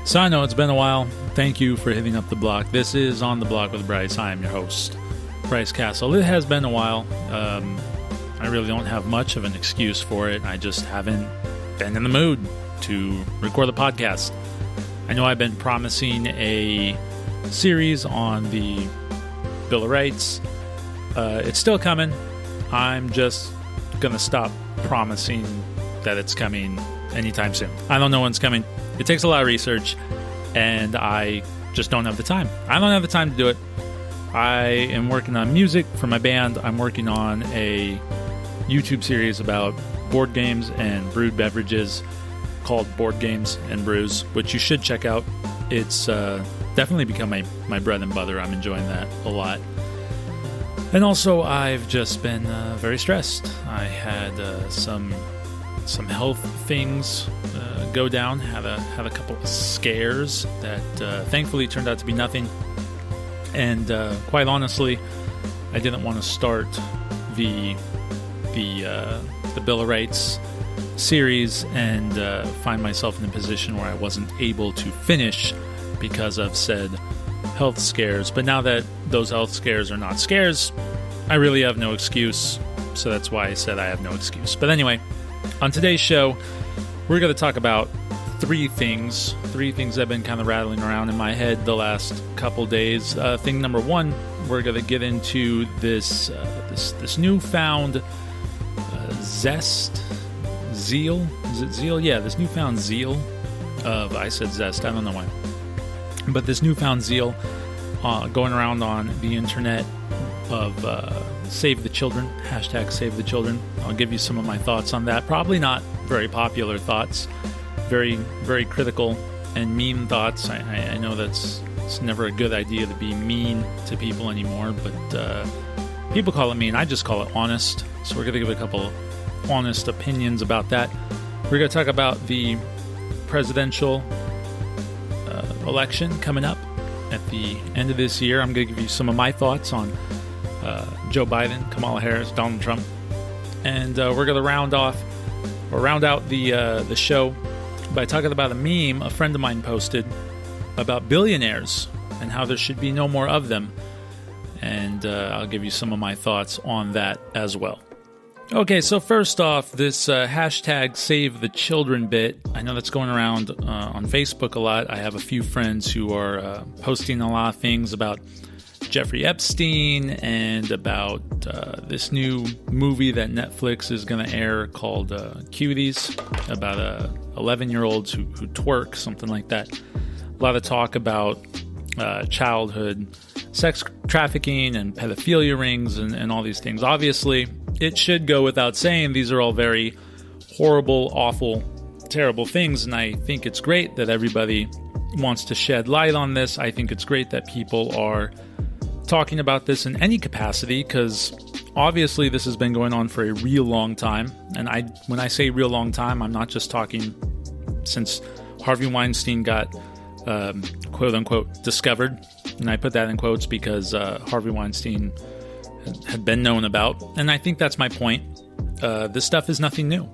So I know it's been a while. Thank you for hitting up the block. This is On the Block with Bryce. I am your host, Bryce Castle. It has been a while. I really don't have much of an excuse for it. I just haven't been in the mood to record the podcast. I know I've been promising a series on the Bill of Rights. It's still coming. I'm just going to stop promising that it's coming anytime soon. I don't know when it's coming. It takes a lot of research, and I just don't have the time. I don't have the time to do it. I am working on music for my band. I'm working on a YouTube series about board games and brewed beverages called Board Games and Brews, which you should check out. It's definitely become my bread and butter. I'm enjoying that a lot. And also, I've just been very stressed. I had some health things go down. Had a couple of scares that thankfully turned out to be nothing. And quite honestly, I didn't want to start the Bill of Rights series and find myself in a position where I wasn't able to finish because of said health scares. But now that those health scares are not scares, I really have no excuse. So that's why I said I have no excuse. But anyway, on today's show, we're going to talk about three things that have been kind of rattling around in my head the last couple days. Thing number one, we're going to get into this newfound zeal. Is it zeal? Yeah, this newfound zeal of, I said zest, I don't know why. But this newfound zeal going around on the internet of Save the Children, hashtag Save the Children. I'll give you some of my thoughts on that. Probably not very popular thoughts, very, very critical and mean thoughts. I know it's never a good idea to be mean to people anymore, but people call it mean. I just call it honest. So we're going to give a couple honest opinions about that. We're going to talk about the presidential election coming up at the end of this year. I'm going to give you some of my thoughts on Joe Biden, Kamala Harris, Donald Trump, and we're going to round out the show by talking about a meme a friend of mine posted about billionaires and how there should be no more of them, and I'll give you some of my thoughts on that as well. Okay, so first off, this hashtag Save the Children bit, I know that's going around on Facebook a lot. I have a few friends who are posting a lot of things about Jeffrey Epstein and about this new movie that Netflix is going to air called Cuties, about 11-year-olds who twerk, something like that. A lot of talk about childhood sex trafficking and pedophilia rings and all these things. Obviously, it should go without saying, these are all very horrible, awful, terrible things, and I think it's great that everybody wants to shed light on this. I think it's great that people are talking about this in any capacity, because obviously this has been going on for a real long time. And when I say real long time, I'm not just talking since Harvey Weinstein got quote unquote discovered. And I put that in quotes because Harvey Weinstein had been known about. And I think that's my point. This stuff is nothing new.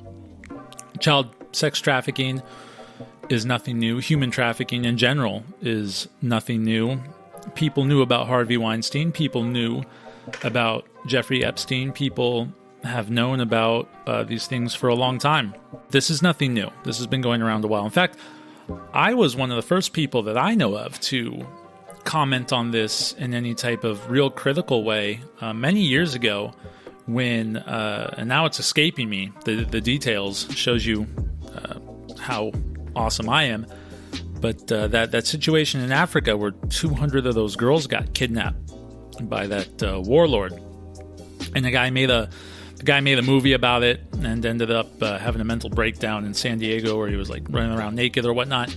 Child sex trafficking is nothing new. Human trafficking in general is nothing new. People knew about Harvey Weinstein. People knew about Jeffrey Epstein. People have known about these things for a long time. This is nothing new. This has been going around a while. In fact, I was one of the first people that I know of to comment on this in any type of real critical way many years ago when, and now it's escaping me, the details, shows you how awesome I am. But that situation in Africa where 200 of those girls got kidnapped by that warlord, and the guy made a movie about it and ended up having a mental breakdown in San Diego where he was like running around naked or whatnot.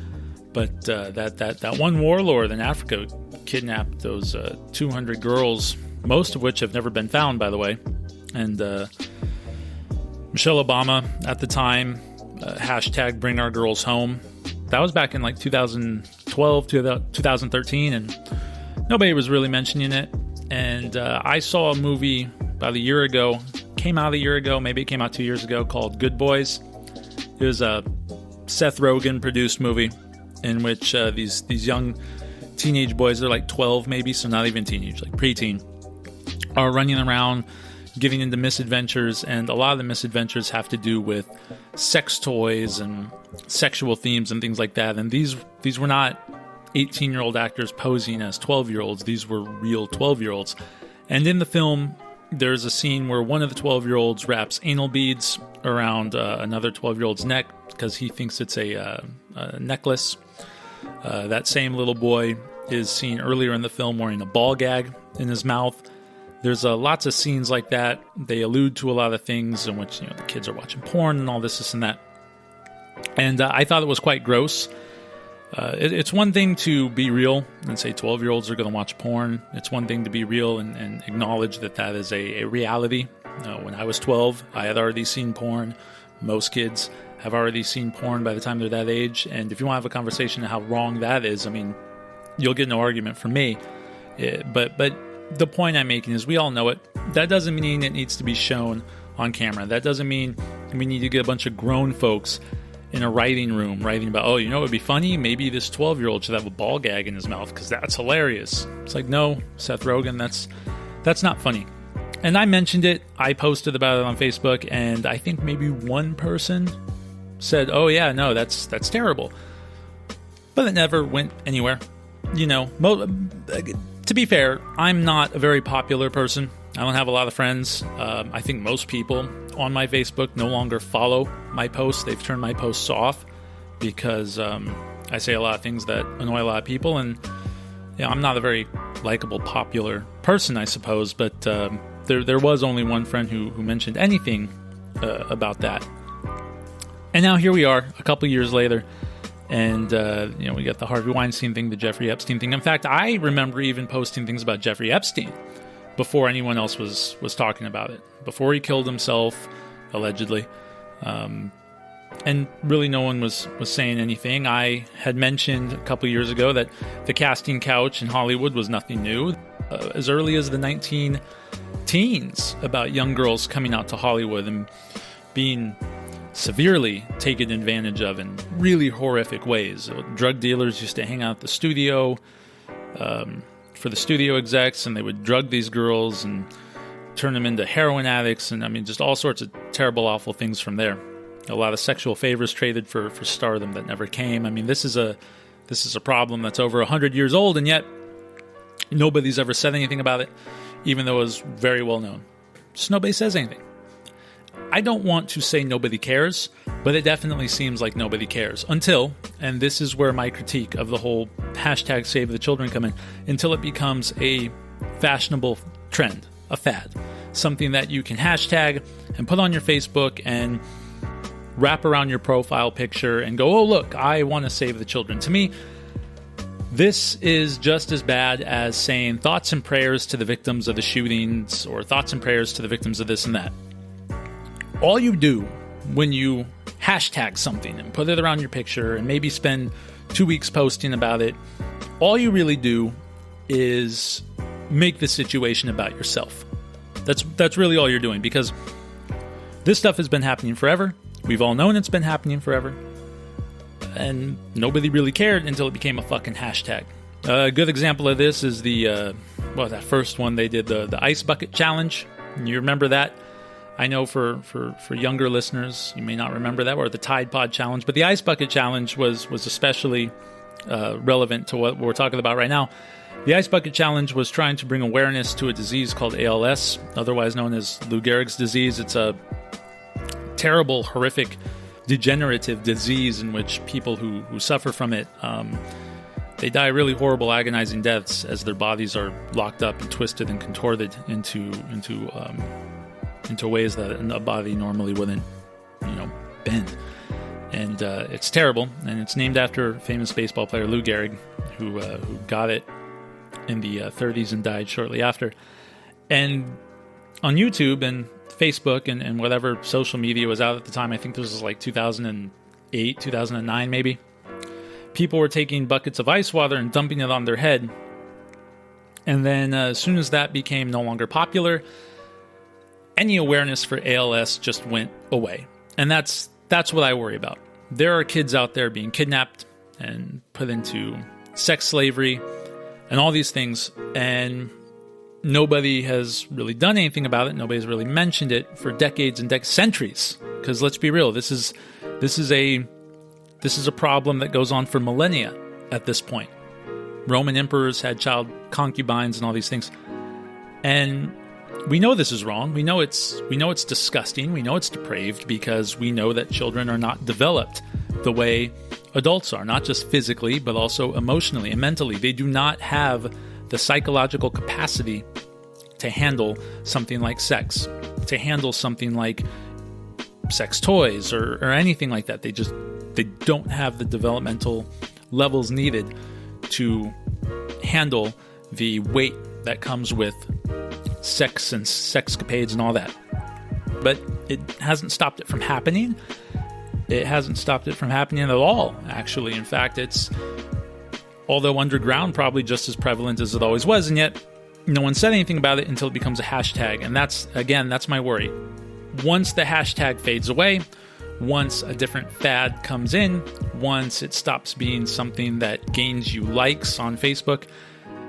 But that one warlord in Africa kidnapped those 200 girls, most of which have never been found, by the way. And Michelle Obama at the time, hashtag Bring Our Girls Home. That was back in like 2012, 2013, and nobody was really mentioning it. And I saw a movie about a year ago, came out a year ago, maybe it came out 2 years ago, called Good Boys. It was a Seth Rogen produced movie. in which these young teenage boys, they're like 12 maybe, so not even teenage, like preteen, are running around getting into misadventures, and a lot of the misadventures have to do with sex toys and sexual themes and things like that. And these were not 18-year-old actors posing as 12-year-olds. These were real 12-year-olds. And in the film, there's a scene where one of the 12-year-olds wraps anal beads around another 12-year-old's neck because he thinks it's a necklace. That same little boy is seen earlier in the film wearing a ball gag in his mouth. There's lots of scenes like that. They allude to a lot of things in which, the kids are watching porn and all this and that. And I thought it was quite gross. It's one thing to be real and say 12-year-olds are going to watch porn. It's one thing to be real and acknowledge that is a reality. When I was 12, I had already seen porn. Most kids have already seen porn by the time they're that age. And if you want to have a conversation on how wrong that is, you'll get no argument from me. But the point I'm making is we all know it. That doesn't mean it needs to be shown on camera. That doesn't mean we need to get a bunch of grown folks in a writing room writing about, what would be funny? Maybe this 12-year-old should have a ball gag in his mouth because that's hilarious. It's like, no, Seth Rogen, that's not funny. And I mentioned it. I posted about it on Facebook, and I think maybe one person said, oh yeah, no, that's terrible. But it never went anywhere. To be fair, I'm not a very popular person. I don't have a lot of friends. I think most people on my Facebook no longer follow my posts. They've turned my posts off because I say a lot of things that annoy a lot of people. And I'm not a very likable, popular person, I suppose. But there was only one friend who mentioned anything about that. And now here we are, a couple years later. And, we got the Harvey Weinstein thing, the Jeffrey Epstein thing. In fact, I remember even posting things about Jeffrey Epstein before anyone else was talking about it, before he killed himself, allegedly. And really no one was saying anything. I had mentioned a couple years ago that the casting couch in Hollywood was nothing new. As early as the 19-teens, about young girls coming out to Hollywood and being severely taken advantage of in really horrific ways. Drug dealers used to hang out at the studio for the studio execs, and they would drug these girls and turn them into heroin addicts, and just all sorts of terrible, awful things from there. A lot of sexual favors traded for stardom that never came. This is a problem that's over 100 years old, and yet nobody's ever said anything about it, even though it was very well known. Just nobody says anything. I don't want to say nobody cares, but it definitely seems like nobody cares until, and this is where my critique of the whole hashtag Save the Children come in, until it becomes a fashionable trend, a fad, something that you can hashtag and put on your Facebook and wrap around your profile picture and go, oh, look, I want to save the children. To me, this is just as bad as saying thoughts and prayers to the victims of the shootings or thoughts and prayers to the victims of this and that. All you do when you hashtag something and put it around your picture and maybe spend 2 weeks posting about it, all you really do is make the situation about yourself. That's really all you're doing, because this stuff has been happening forever. We've all known it's been happening forever. And nobody really cared until it became a fucking hashtag. A good example of this is that first one they did, the ice bucket challenge. You remember that? I know for younger listeners, you may not remember that, or the Tide Pod Challenge, but the Ice Bucket Challenge was especially relevant to what we're talking about right now. The Ice Bucket Challenge was trying to bring awareness to a disease called ALS, otherwise known as Lou Gehrig's disease. It's a terrible, horrific, degenerative disease in which people who suffer from it, they die really horrible, agonizing deaths as their bodies are locked up and twisted and contorted into ways that a body normally wouldn't, bend. And it's terrible, and it's named after famous baseball player Lou Gehrig, who got it in the 30s and died shortly after. And on YouTube and Facebook and whatever social media was out at the time, I think this was like 2008, 2009 maybe, people were taking buckets of ice water and dumping it on their head. And then as soon as that became no longer popular, any awareness for ALS just went away. And that's what I worry about. There are kids out there being kidnapped and put into sex slavery and all these things. And nobody has really done anything about it. Nobody's really mentioned it for decades and centuries. Because let's be real, this is a problem that goes on for millennia at this point. Roman emperors had child concubines and all these things. And we know this is wrong. We know it's disgusting. We know it's depraved because we know that children are not developed the way adults are, not just physically, but also emotionally and mentally. They do not have the psychological capacity to handle something like sex, to handle something like sex toys or anything like that. They don't have the developmental levels needed to handle the weight that comes with sex and sexcapades and all that. But it hasn't stopped it from happening. It hasn't stopped it from happening at all, actually. In fact, it's, although underground, probably just as prevalent as it always was, and yet no one said anything about it until it becomes a hashtag. And that's my worry. Once the hashtag fades away, once a different fad comes in, once it stops being something that gains you likes on Facebook,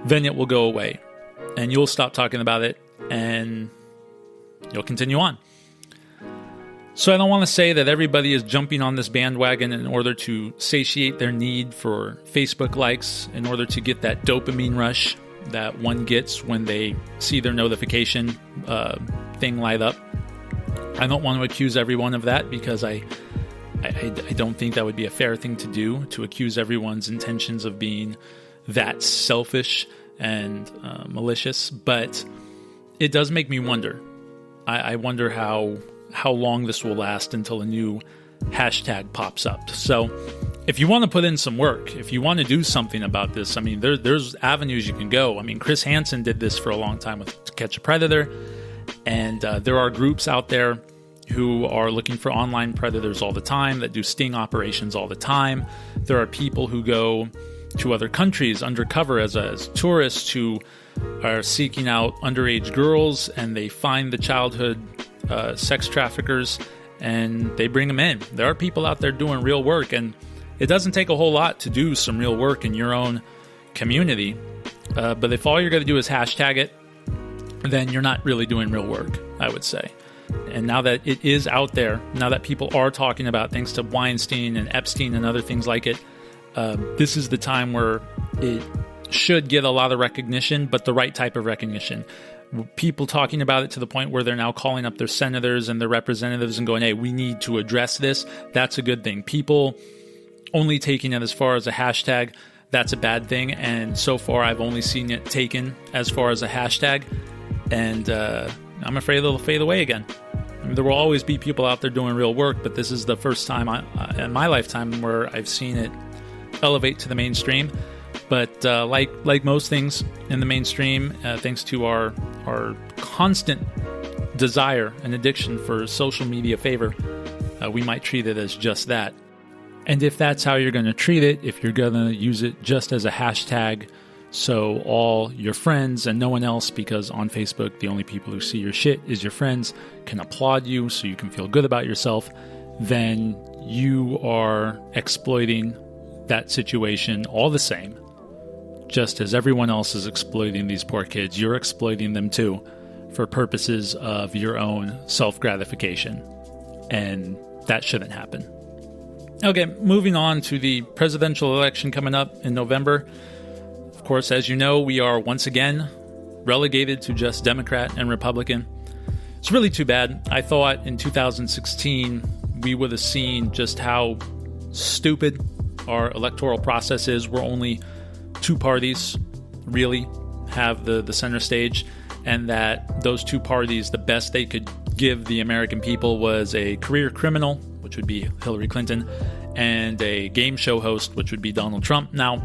then it will go away. And you'll stop talking about it, and you'll continue on. So I don't want to say that everybody is jumping on this bandwagon in order to satiate their need for Facebook likes, in order to get that dopamine rush that one gets when they see their notification thing light up. I don't want to accuse everyone of that, because I don't think that would be a fair thing to do, to accuse everyone's intentions of being that selfish and malicious. But it does make me wonder. I wonder how long this will last until a new hashtag pops up. So if you want to put in some work, if you want to do something about this, I mean, there's avenues you can go. I mean, Chris Hansen did this for a long time with To Catch a Predator. And there are groups out there who are looking for online predators all the time, that do sting operations all the time. There are people who go to other countries undercover as tourists who are seeking out underage girls, and they find the childhood sex traffickers and they bring them in. There are people out there doing real work, and it doesn't take a whole lot to do some real work in your own community. But if all you're going to do is hashtag it, then you're not really doing real work, I would say. And now that it is out there, now that people are talking about, thanks to Weinstein and Epstein and other things like it, this is the time where it should get a lot of recognition, but the right type of recognition. People talking about it to the point where they're now calling up their senators and their representatives and going, hey, we need to address this. That's a good thing. People only taking it as far as a hashtag, that's a bad thing. And so far, I've only seen it taken as far as a hashtag. And I'm afraid it'll fade away again. I mean, there will always be people out there doing real work, but this is the first time in my lifetime where I've seen it elevate to the mainstream. But like most things in the mainstream, thanks to our constant desire and addiction for social media favor, we might treat it as just that. And if that's how you're going to treat it, if you're going to use it just as a hashtag, so all your friends and no one else, because on Facebook, the only people who see your shit is your friends, can applaud you so you can feel good about yourself, then you are exploiting that situation all the same. Just as everyone else is exploiting these poor kids, you're exploiting them too for purposes of your own self-gratification. And that shouldn't happen. Okay, moving on to the presidential election coming up in November. Of course, as you know, we are once again relegated to just Democrat and Republican. It's really too bad. I thought in 2016 we would have seen just how stupid our electoral process is. We're only two parties really have the center stage, and that those two parties, the best they could give the American people was a career criminal, which would be Hillary Clinton, and a game show host, which would be Donald Trump. Now,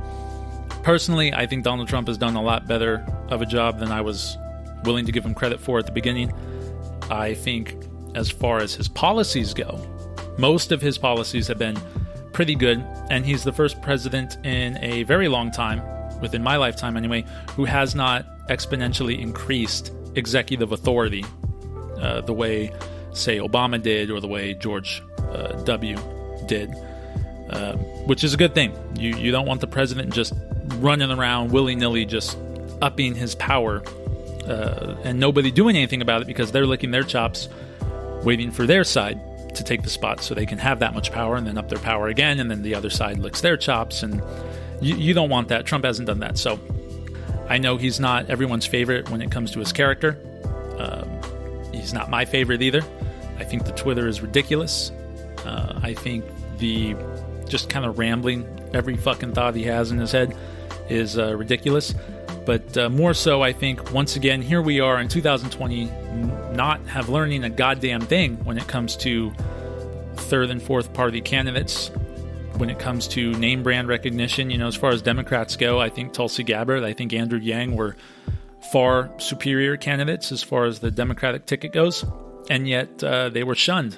personally, I think Donald Trump has done a lot better of a job than I was willing to give him credit for at the beginning. I think as far as his policies go, most of his policies have been pretty good, and he's the first president in a very long time, within my lifetime anyway, who has not exponentially increased executive authority the way, say, Obama did, or the way George W. did. which is a good thing. You don't want the president just running around willy-nilly, just upping his power, and nobody doing anything about it because they're licking their chops, waiting for their side to take the spot so they can have that much power and then up their power again, and then the other side licks their chops, and you don't want that. Trump hasn't done that. So I know he's not everyone's favorite when it comes to his character. He's not my favorite either. I think the Twitter is ridiculous. I think the just kind of rambling every fucking thought he has in his head is ridiculous. But more so, I think, once again, here we are in 2020, not have learning a goddamn thing when it comes to third and fourth party candidates, when it comes to name brand recognition. As far as Democrats go, I think Tulsi Gabbard, I think Andrew Yang were far superior candidates as far as the Democratic ticket goes, and yet they were shunned.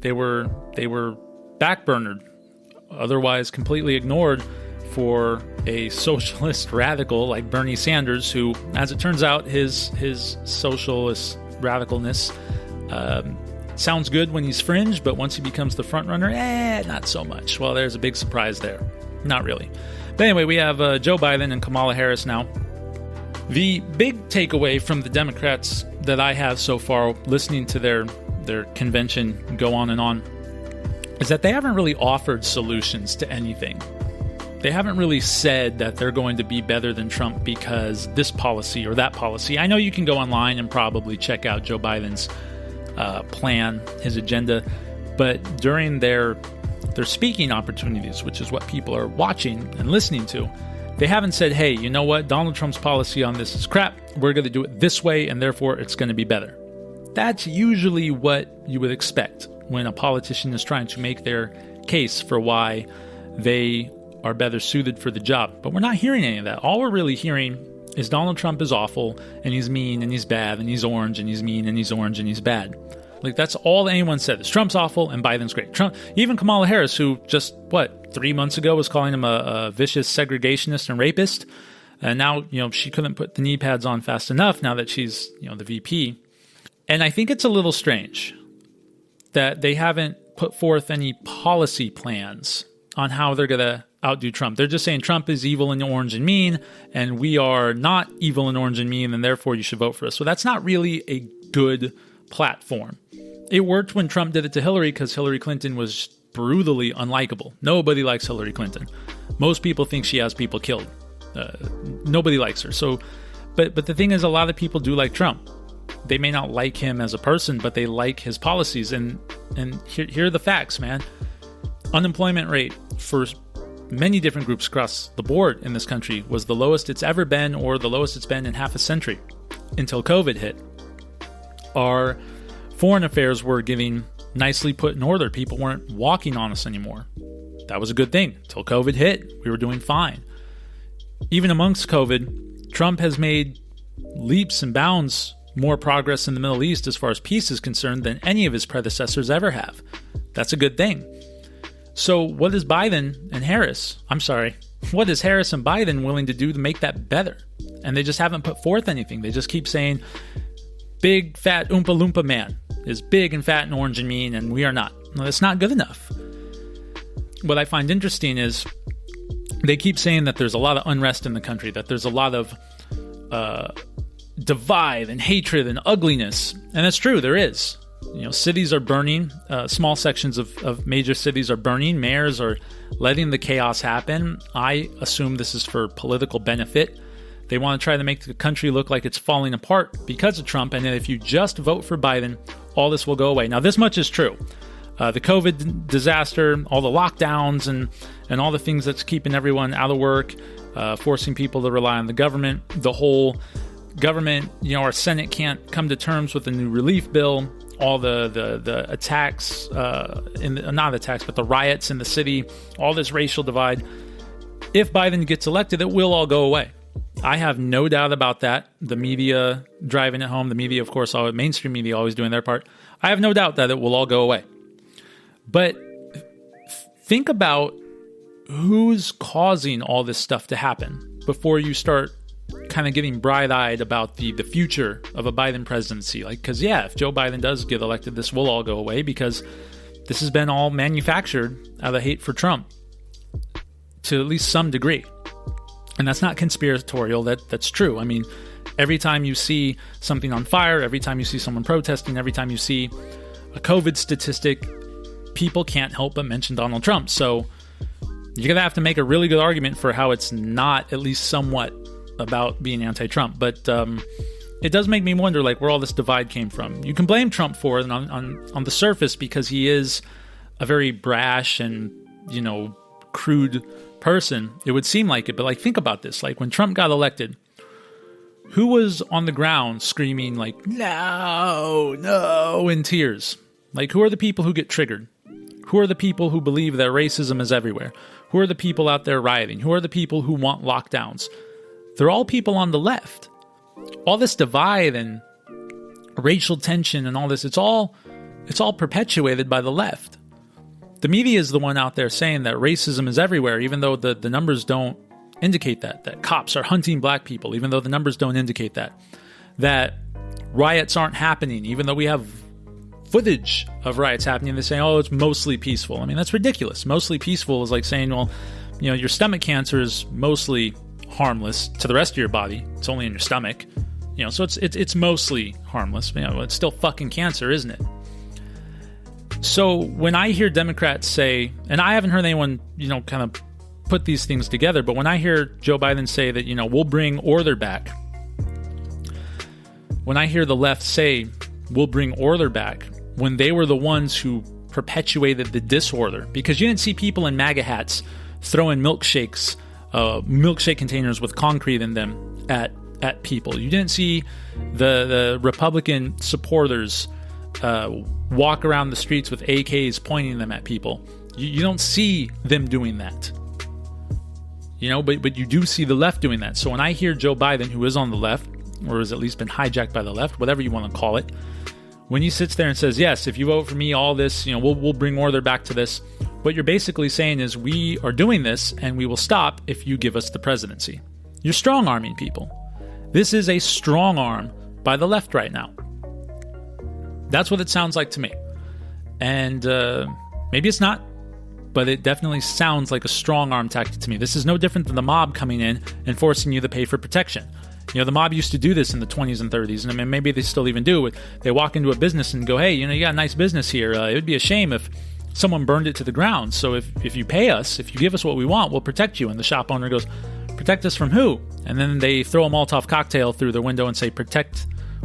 They were backburnered, otherwise completely ignored for a socialist radical like Bernie Sanders, who, as it turns out, his socialist radicalness sounds good when he's fringe, but once he becomes the front runner, not so much. Well, there's a big surprise there. Not really. But anyway, we have Joe Biden and Kamala Harris now. The big takeaway from the Democrats that I have so far, listening to their convention go on and on, is that they haven't really offered solutions to anything. They haven't really said that they're going to be better than Trump because this policy or that policy. I know you can go online and probably check out Joe Biden's plan, his agenda, but during their speaking opportunities, which is what people are watching and listening to, they haven't said, hey, you know what, Donald Trump's policy on this is crap. We're going to do it this way, and therefore it's going to be better. That's usually what you would expect when a politician is trying to make their case for why they are better suited for the job. But we're not hearing any of that. All we're really hearing is Donald Trump is awful, and he's mean, and he's bad, and he's orange, and he's mean, and he's orange, and he's bad. Like, that's all anyone said is Trump's awful and Biden's great. Trump, even Kamala Harris, who just, 3 months ago was calling him a vicious segregationist and rapist, and now, she couldn't put the knee pads on fast enough now that she's, the VP. And I think it's a little strange that they haven't put forth any policy plans on how they're going to outdo Trump. They're just saying Trump is evil and orange and mean, and we are not evil and orange and mean, and therefore you should vote for us. So that's not really a good platform. It worked when Trump did it to Hillary because Hillary Clinton was brutally unlikable. Nobody likes Hillary Clinton. Most people think she has people killed. Nobody likes her. So, but the thing is, a lot of people do like Trump. They may not like him as a person, but they like his policies. And here are the facts, man. Unemployment rate for many different groups across the board in this country was the lowest it's ever been, or the lowest it's been in half a century, until COVID hit. Our foreign affairs were getting nicely put in order. People weren't walking on us anymore. That was a good thing. Until COVID hit, we were doing fine. Even amongst COVID, Trump has made leaps and bounds more progress in the Middle East as far as peace is concerned than any of his predecessors ever have. That's a good thing. So what is Harris and Biden willing to do to make that better? And they just haven't put forth anything. They just keep saying, big, fat, Oompa Loompa man is big and fat and orange and mean, and we are not. No, that's not good enough. What I find interesting is they keep saying that there's a lot of unrest in the country, that there's a lot of divide and hatred and ugliness. And that's true, there is. Cities are burning. Small sections of major cities are burning. Mayors are letting the chaos happen. I assume this is for political benefit. They want to try to make the country look like it's falling apart because of Trump. And then if you just vote for Biden, all this will go away. Now, this much is true. The COVID disaster, all the lockdowns, and all the things that's keeping everyone out of work, forcing people to rely on the government, the whole government, our Senate can't come to terms with the new relief bill, all the attacks, not attacks, but the riots in the city, all this racial divide. If Biden gets elected, it will all go away. I have no doubt about that. The media driving it home, the media, of course, mainstream media always doing their part. I have no doubt that it will all go away. But think about who's causing all this stuff to happen before you start kind of getting bright-eyed about the future of a Biden presidency. Because if Joe Biden does get elected, this will all go away because this has been all manufactured out of hate for Trump to at least some degree. And that's not conspiratorial. That's true. I mean, every time you see something on fire, every time you see someone protesting, every time you see a COVID statistic, people can't help but mention Donald Trump. So you're going to have to make a really good argument for how it's not at least somewhat about being anti-Trump. But it does make me wonder, like, where all this divide came from. You can blame Trump for it on the surface because he is a very brash and, crude person. It would seem like it. But, like, think about this. Like, when Trump got elected, who was on the ground screaming, like, no, in tears? Like, who are the people who get triggered? Who are the people who believe that racism is everywhere? Who are the people out there rioting? Who are the people who want lockdowns? They're all people on the left. All this divide and racial tension and all this, it's all perpetuated by the left. The media is the one out there saying that racism is everywhere, even though the numbers don't indicate that cops are hunting black people, even though the numbers don't indicate that riots aren't happening, even though we have footage of riots happening. They say, oh, it's mostly peaceful. I mean, that's ridiculous. Mostly peaceful is like saying, well, your stomach cancer is mostly harmless to the rest of your body. It's only in your stomach. So it's mostly harmless. It's still fucking cancer, isn't it? So when I hear Democrats say, and I haven't heard anyone, kind of put these things together, but when I hear Joe Biden say that, we'll bring order back, when I hear the left say we'll bring order back, when they were the ones who perpetuated the disorder, because you didn't see people in MAGA hats throwing milkshake containers with concrete in them at people. You didn't see the Republican supporters walk around the streets with AKs pointing them at people. You don't see them doing that. But you do see the left doing that. So when I hear Joe Biden, who is on the left, or has at least been hijacked by the left, whatever you want to call it, when he sits there and says, yes, if you vote for me, all this, we'll bring order back to this. What you're basically saying is we are doing this and we will stop if you give us the presidency. You're strong-arming people. This is a strong arm by the left right now. That's what it sounds like to me. And maybe it's not, but it definitely sounds like a strong arm tactic to me. This is no different than the mob coming in and forcing you to pay for protection. The mob used to do this in the 20s and 30s, and I mean, maybe they still even do. They walk into a business and go, hey, you got a nice business here. It would be a shame if someone burned it to the ground. So if you pay us, if you give us what we want, we'll protect you. And the shop owner goes, protect us from who? And then they throw a Molotov cocktail through their window and say,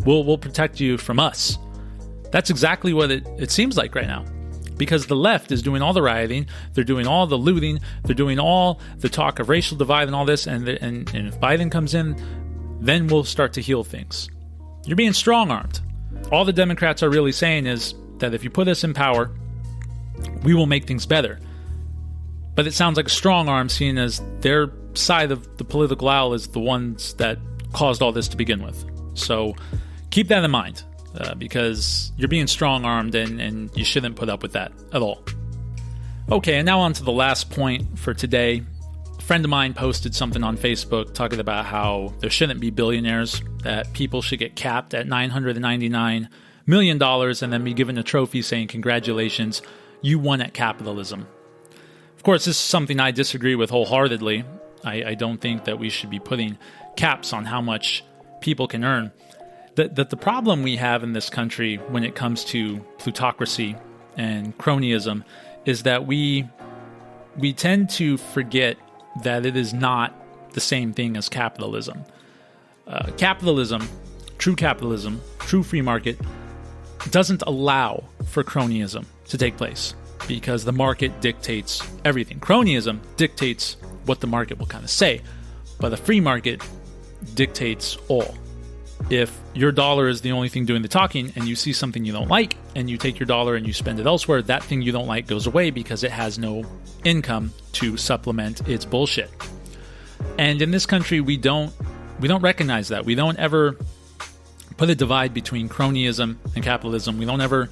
we'll protect you from us. That's exactly what it seems like right now. Because the left is doing all the rioting, they're doing all the looting, they're doing all the talk of racial divide and all this, and if Biden comes in, then we'll start to heal things. You're being strong-armed. All the Democrats are really saying is that if you put us in power, we will make things better. But it sounds like a strong arm, seeing as their side of the political aisle is the ones that caused all this to begin with. So keep that in mind, because you're being strong-armed and you shouldn't put up with that at all. Okay, and now on to the last point for today. A friend of mine posted something on Facebook talking about how there shouldn't be billionaires, that people should get capped at $999 million and then be given a trophy saying, congratulations, you won at capitalism. Of course, this is something I disagree with wholeheartedly. I don't think that we should be putting caps on how much people can earn. The problem we have in this country when it comes to plutocracy and cronyism is that we tend to forget that it is not the same thing as capitalism. Capitalism, true free market, doesn't allow for cronyism to take place because the market dictates everything. Cronyism dictates what the market will kind of say, but the free market dictates all. If your dollar is the only thing doing the talking and you see something you don't like and you take your dollar and you spend it elsewhere, that thing you don't like goes away because it has no income to supplement its bullshit. And in this country, we don't recognize that. We don't ever put a divide between cronyism and capitalism. We don't ever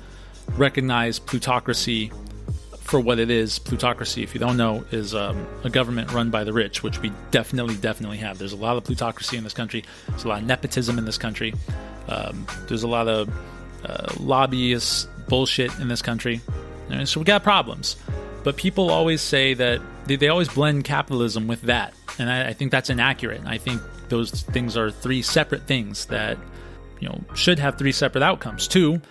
recognize plutocracy for what it is. Plutocracy, if you don't know, is a government run by the rich, which we definitely have. There's a lot of plutocracy in this country. There's a lot of nepotism in this country. There's a lot of lobbyist bullshit in this country. And so we got problems. But people always say that they always blend capitalism with that. And I think that's inaccurate. I think those things are three separate things that, should have three separate outcomes. Two,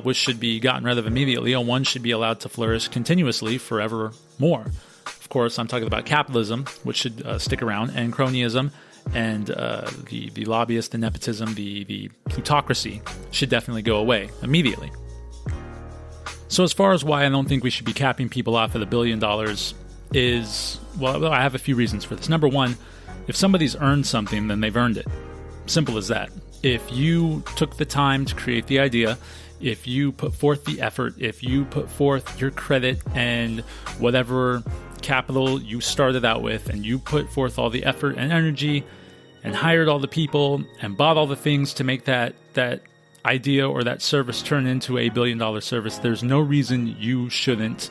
which should be gotten rid of immediately, and one should be allowed to flourish continuously forever more. Of course, I'm talking about capitalism, which should stick around, and cronyism, and the lobbyist, the nepotism, the plutocracy should definitely go away immediately. So as far as why I don't think we should be capping people off at $1 billion is, well, I have a few reasons for this. Number one, if somebody's earned something, then they've earned it. Simple as that. If you took the time to create the idea, if you put forth the effort, if you put forth your credit and whatever capital you started out with, and you put forth all the effort and energy and hired all the people and bought all the things to make that idea or that service turn into a $1 billion service, there's no reason you shouldn't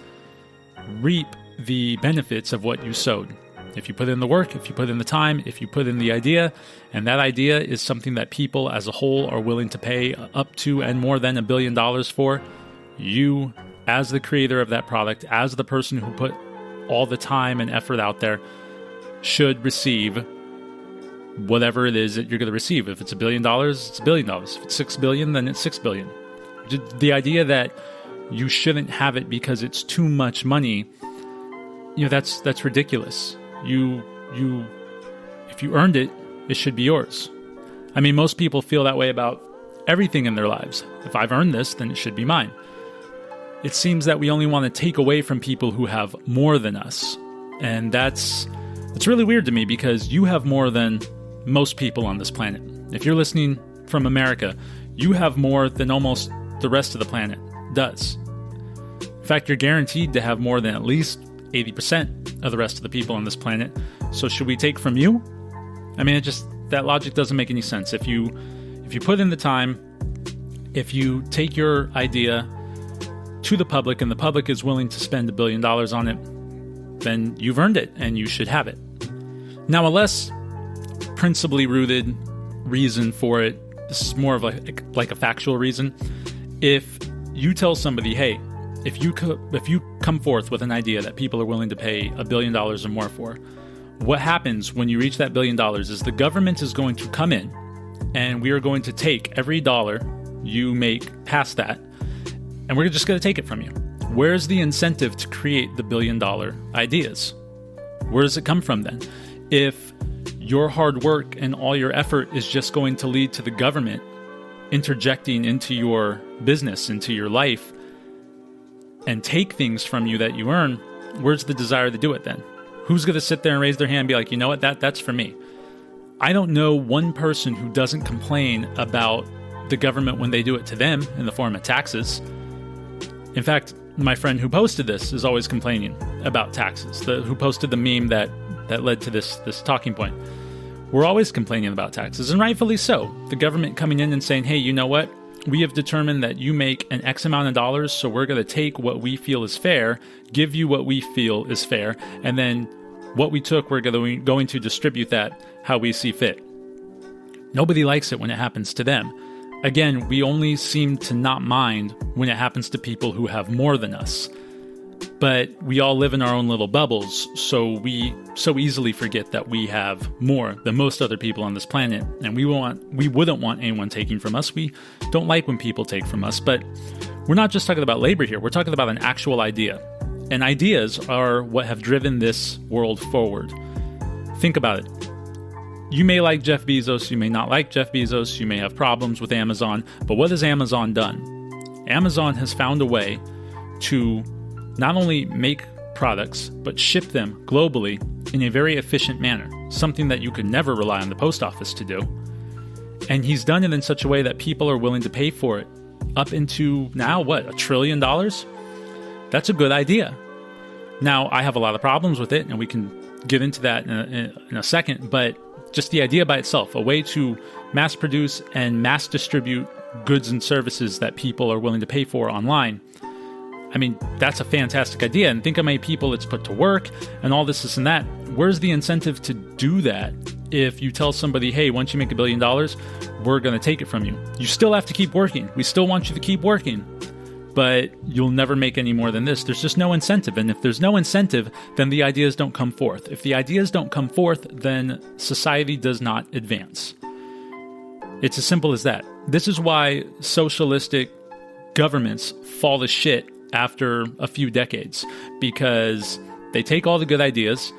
reap the benefits of what you sowed. If you put in the work, if you put in the time, if you put in the idea, and that idea is something that people as a whole are willing to pay up to and more than $1 billion for, you, as the creator of that product, as the person who put all the time and effort out there, should receive whatever it is that you're going to receive. If it's $1 billion, it's $1 billion. If it's $6 billion, then it's $6 billion. The idea that you shouldn't have it because it's too much money, that's ridiculous. If you earned it, it should be yours. I mean, most people feel that way about everything in their lives. If I've earned this, then it should be mine. It seems that we only want to take away from people who have more than us. And it's really weird to me, because you have more than most people on this planet. If you're listening from America, you have more than almost the rest of the planet does. In fact, you're guaranteed to have more than at least 80% of the rest of the people on this planet. So should we take from you? I mean, that logic doesn't make any sense. If you put in the time, if you take your idea to the public and the public is willing to spend $1 billion on it, then you've earned it and you should have it. Now, a less principally rooted reason for it, this is more of like a factual reason. If you tell somebody, hey, if you come forth with an idea that people are willing to pay $1 billion or more for, what happens when you reach that $1 billion is the government is going to come in, and we are going to take every dollar you make past that, and we're just going to take it from you. Where's the incentive to create the $1 billion ideas? Where does it come from then? If your hard work and all your effort is just going to lead to the government interjecting into your business, into your life, and take things from you that you earn, where's the desire to do it then? Who's going to sit there and raise their hand and be like, you know what, that's for me? I don't know one person who doesn't complain about the government when they do it to them in the form of taxes. In fact, my friend who posted this is always complaining about taxes, who posted the meme that led to this talking point. We're always complaining about taxes, and rightfully so. The government coming in and saying, hey, you know what? We have determined that you make an X amount of dollars, so we're going to take what we feel is fair, give you what we feel is fair, and then what we took, we're going to distribute that how we see fit. Nobody likes it when it happens to them. Again, we only seem to not mind when it happens to people who have more than us. But we all live in our own little bubbles, so we so easily forget that we have more than most other people on this planet, and we wouldn't want anyone taking from us. We don't like when people take from us, but we're not just talking about labor here. We're talking about an actual idea, and ideas are what have driven this world forward. Think about it. You may like Jeff Bezos, you may not like Jeff Bezos, you may have problems with Amazon, but what has Amazon done? Amazon has found a way to not only make products, but ship them globally in a very efficient manner, something that you could never rely on the post office to do. And he's done it in such a way that people are willing to pay for it, up into now, $1 trillion? That's a good idea. Now, I have a lot of problems with it, and we can get into that in a second, but just the idea by itself, a way to mass produce and mass distribute goods and services that people are willing to pay for online, I mean, that's a fantastic idea. And think how many people it's put to work and all this and that. Where's the incentive to do that if you tell somebody, hey, once you make $1 billion, we're going to take it from you? You still have to keep working. We still want you to keep working. but you'll never make any more than this. There's just no incentive. And if there's no incentive, then the ideas don't come forth. If the ideas don't come forth, then society does not advance. It's as simple as that. This is why socialistic governments fall to shit after a few decades, because they take all the good ideas,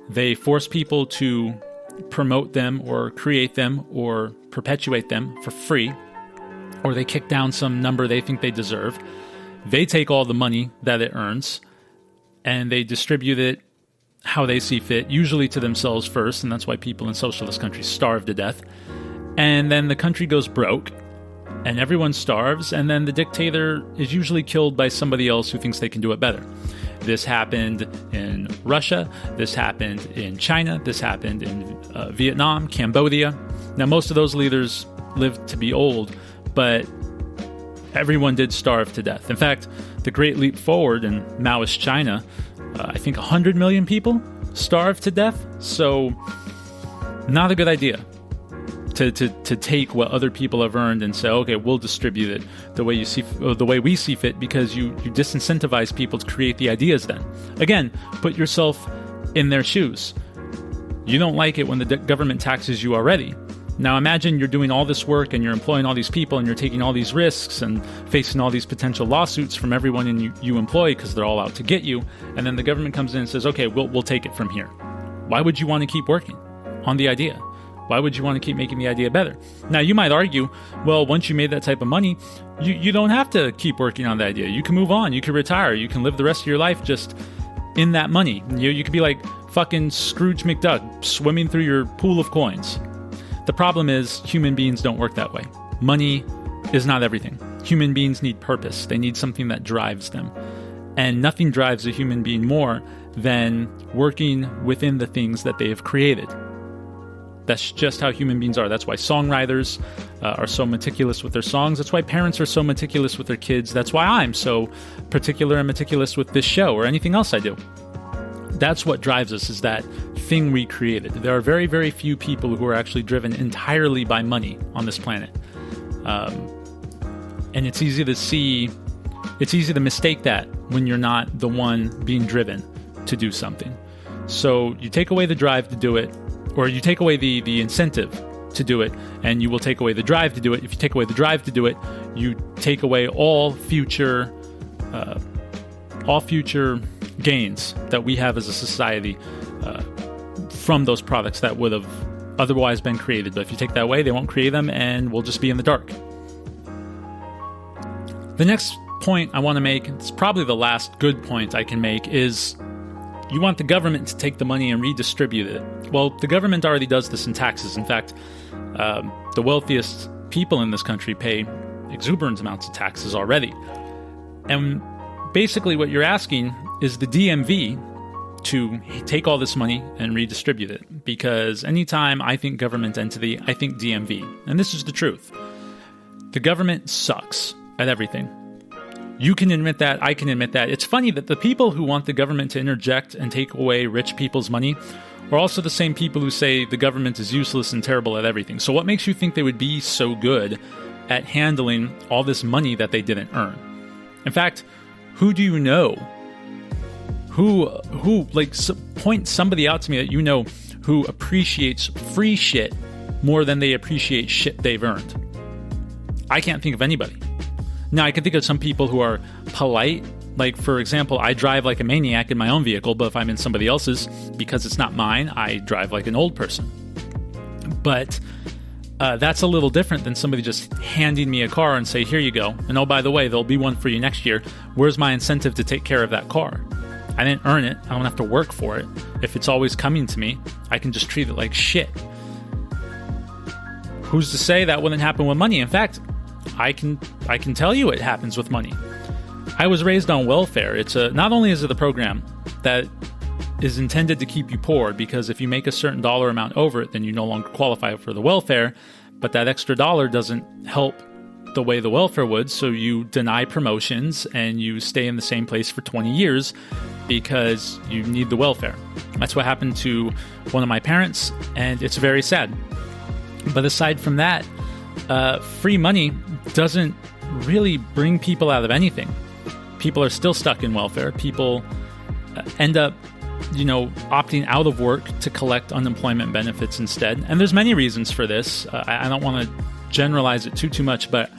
they force people to promote them or create them or perpetuate them for free, or they kick down some number they think they deserve. They take all the money that it earns and they distribute it how they see fit, usually to themselves first, and that's why people in socialist countries starve to death. And then the country goes broke and everyone starves, and then the dictator is usually killed by somebody else who thinks they can do it better. This happened in Russia, this happened in China, this happened in Vietnam, Cambodia. Now, most of those leaders lived to be old, but everyone did starve to death. In fact, the Great Leap Forward in Maoist China, I think 100 million people starved to death. So, not a good idea to take what other people have earned and say, okay, we'll distribute it the way we see fit, because you disincentivize people to create the ideas. Then again, put yourself in their shoes. You don't like it when the government taxes you already. Now imagine you're doing all this work and you're employing all these people and you're taking all these risks and facing all these potential lawsuits from everyone you employ because they're all out to get you. And then the government comes in and says, okay, we'll take it from here. Why would you want to keep working on the idea? Why would you want to keep making the idea better? Now, you might argue, well, once you made that type of money, you don't have to keep working on the idea. You can move on. You can retire. You can live the rest of your life just in that money. You could be like fucking Scrooge McDuck swimming through your pool of coins. The problem is human beings don't work that way. Money is not everything. Human beings need purpose. They need something that drives them. And nothing drives a human being more than working within the things that they have created. That's just how human beings are. That's why songwriters are so meticulous with their songs. That's why parents are so meticulous with their kids. That's why I'm so particular and meticulous with this show or anything else I do. That's what drives us, is that thing we created. There are very, very few people who are actually driven entirely by money on this planet. And it's easy to mistake that when you're not the one being driven to do something. So you take away the drive to do it, or you take away the incentive to do it, and you will take away the drive to do it. If you take away the drive to do it, you take away all future gains that we have as a society from those products that would have otherwise been created. But if you take that away, they won't create them, and we'll just be in the dark. The next point I want to make, it's probably the last good point I can make, is you want the government to take the money and redistribute it. Well, the government already does this in taxes. In fact, the wealthiest people in this country pay exuberant amounts of taxes already. And basically what you're asking is the DMV to take all this money and redistribute it. Because anytime I think government entity, I think DMV. And this is the truth. The government sucks at everything. You can admit that, I can admit that. It's funny that the people who want the government to interject and take away rich people's money are also the same people who say the government is useless and terrible at everything. So what makes you think they would be so good at handling all this money that they didn't earn? In fact, who do you know? Point somebody out to me that you know who appreciates free shit more than they appreciate shit they've earned. I can't think of anybody. Now, I can think of some people who are polite. Like, for example, I drive like a maniac in my own vehicle, but if I'm in somebody else's, because it's not mine, I drive like an old person. But that's a little different than somebody just handing me a car and say, here you go. And oh, by the way, there'll be one for you next year. Where's my incentive to take care of that car? I didn't earn it. I don't have to work for it. If it's always coming to me, I can just treat it like shit. Who's to say that wouldn't happen with money? In fact, I can tell you it happens with money. I was raised on welfare. Not only is it a program that is intended to keep you poor, because if you make a certain dollar amount over it, then you no longer qualify for the welfare, but that extra dollar doesn't help the way the welfare would, so you deny promotions and you stay in the same place for 20 years because you need the welfare. That's what happened to one of my parents, and it's very sad. But aside from that, free money doesn't really bring people out of anything. People are still stuck in welfare. People end up, opting out of work to collect unemployment benefits instead. And there's many reasons for this. I don't want to generalize it too much, but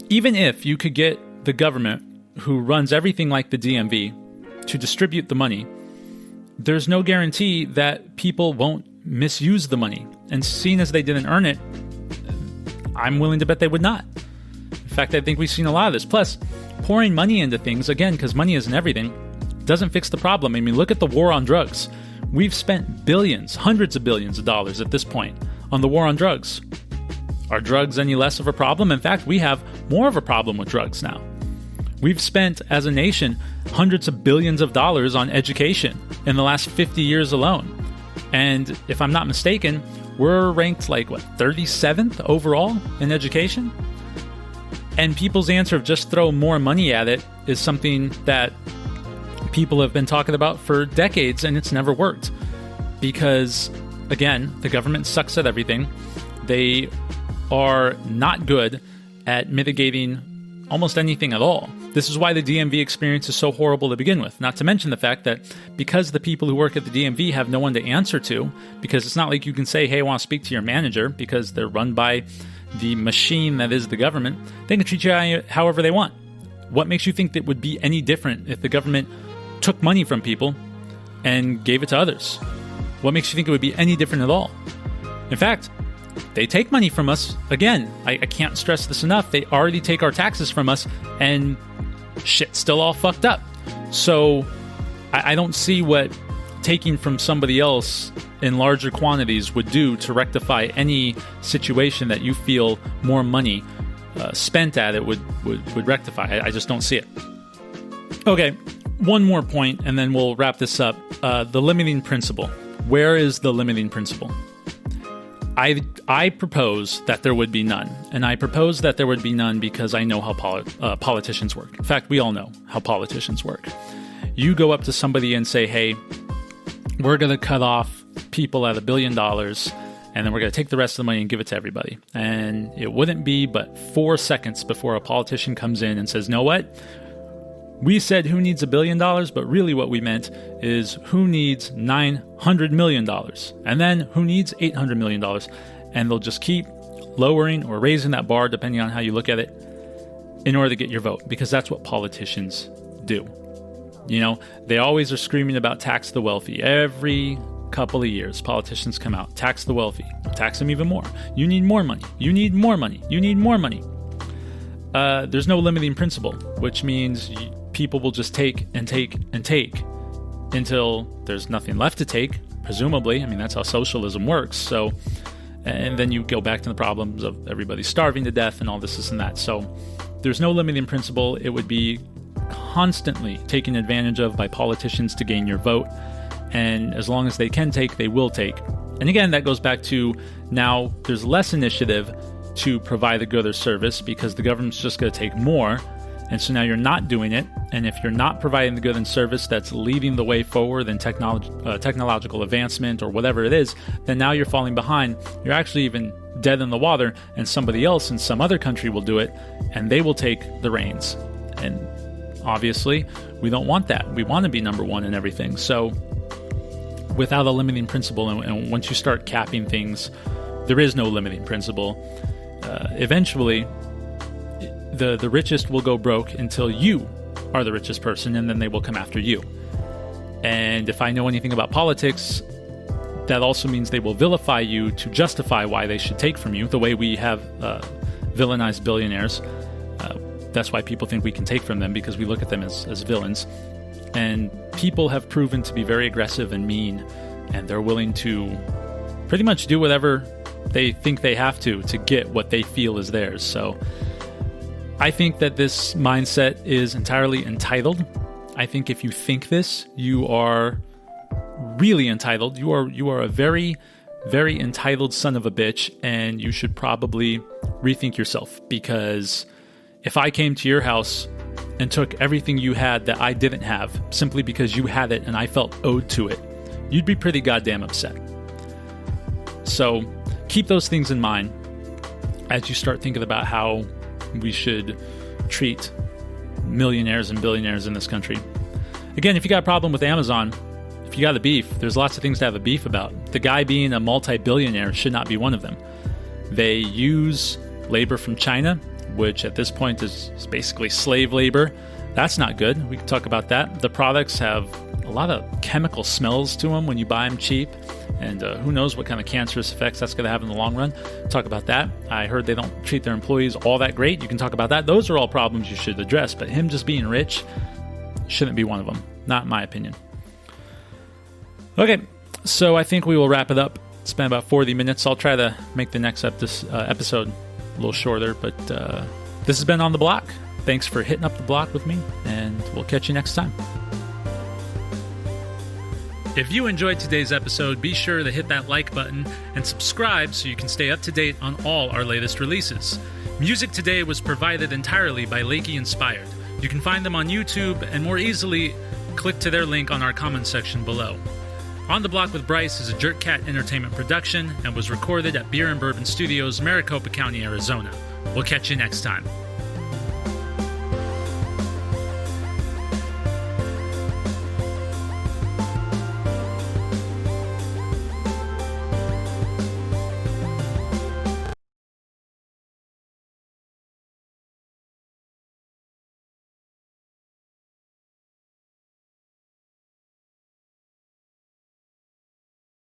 even if you could get the government, who runs everything like the DMV, to distribute the money, there's no guarantee that people won't misuse the money. And seeing as they didn't earn it, I'm willing to bet they would not. In fact, I think we've seen a lot of this. Plus, pouring money into things, again, because money isn't everything, doesn't fix the problem. I mean, look at the war on drugs. We've spent billions, hundreds of billions of dollars at this point on the war on drugs. Are drugs any less of a problem? In fact, we have more of a problem with drugs now. We've spent, as a nation, hundreds of billions of dollars on education in the last 50 years alone. And if I'm not mistaken, we're ranked 37th overall in education? And people's answer of just throw more money at it is something that people have been talking about for decades, and it's never worked. Because, again, the government sucks at everything. They are not good at mitigating almost anything at all. This is why the DMV experience is so horrible to begin with. Not to mention the fact that because the people who work at the DMV have no one to answer to, because it's not like you can say, hey, I want to speak to your manager, because they're run by the machine that is the government, they can treat you however they want. What makes you think that would be any different if the government took money from people and gave it to others? What makes you think it would be any different at all? In fact, they take money from us. Again, I can't stress this enough. They already take our taxes from us, and shit's still all fucked up. So I don't see what taking from somebody else in larger quantities would do to rectify any situation that you feel more money spent at it would rectify. I just don't see it. Okay, one more point, and then we'll wrap this up. The limiting principle. Where is the limiting principle? I propose that there would be none. And I propose that there would be none because I know how politicians work. In fact, we all know how politicians work. You go up to somebody and say, hey, we're going to cut off people at $1 billion, and then we're going to take the rest of the money and give it to everybody. And it wouldn't be but 4 seconds before a politician comes in and says, know what? We said who needs $1 billion, but really what we meant is who needs $900 million, and then who needs $800 million. And they'll just keep lowering or raising that bar, depending on how you look at it, in order to get your vote, because that's what politicians do. They always are screaming about tax the wealthy. Every couple of years, politicians come out, tax the wealthy, tax them even more. You need more money. You need more money. You need more money. There's no limiting principle, which means people will just take and take and take until there's nothing left to take, presumably. I mean, that's how socialism works. So, and then you go back to the problems of everybody starving to death and all this and that. So there's no limiting principle. It would be constantly taken advantage of by politicians to gain your vote. And as long as they can take, they will take. And again, that goes back to now there's less initiative to provide a good or service because the government's just going to take more. And so now you're not doing it. And if you're not providing the good and service that's leading the way forward in technological advancement or whatever it is, then now you're falling behind. You're actually even dead in the water, and somebody else in some other country will do it, and they will take the reins. And obviously, we don't want that. We want to be number one in everything. So without a limiting principle, and once you start capping things, there is no limiting principle. Eventually, the richest will go broke until you are the richest person, and then they will come after you. And if I know anything about politics, that also means they will vilify you to justify why they should take from you, the way we have villainized billionaires. That's why people think we can take from them, because we look at them as villains. And people have proven to be very aggressive and mean, and they're willing to pretty much do whatever they think they have to get what they feel is theirs. So I think that this mindset is entirely entitled. I think if you think this, you are really entitled. You are a very, very entitled son of a bitch, and you should probably rethink yourself. Because if I came to your house and took everything you had that I didn't have simply because you had it and I felt owed to it, you'd be pretty goddamn upset. So keep those things in mind as you start thinking about how we should treat millionaires and billionaires in this country. Again, if you got a problem with Amazon, if you got a beef, there's lots of things to have a beef about. The guy being a multi-billionaire should not be one of them. They use labor from China, which at this point is basically slave labor. That's not good. We can talk about that. The products have a lot of chemical smells to them when you buy them cheap, and who knows what kind of cancerous effects that's going to have in the long run. Talk about that. I heard they don't treat their employees all that great. You can talk about that. Those are all problems you should address, but him just being rich shouldn't be one of them. Not in my opinion. Okay, so I think we will wrap it up. It's been about 40 minutes. I'll try to make the next episode a little shorter, but this has been On the Block. Thanks for hitting up the block with me, and we'll catch you next time. If you enjoyed today's episode, be sure to hit that like button and subscribe so you can stay up to date on all our latest releases. Music today was provided entirely by LAKEY Inspired. You can find them on YouTube and more easily click to their link on our comments section below. On the Block with Bryce is a Jerk Cat Entertainment production and was recorded at Beer and Bourbon Studios, Maricopa County, Arizona. We'll catch you next time.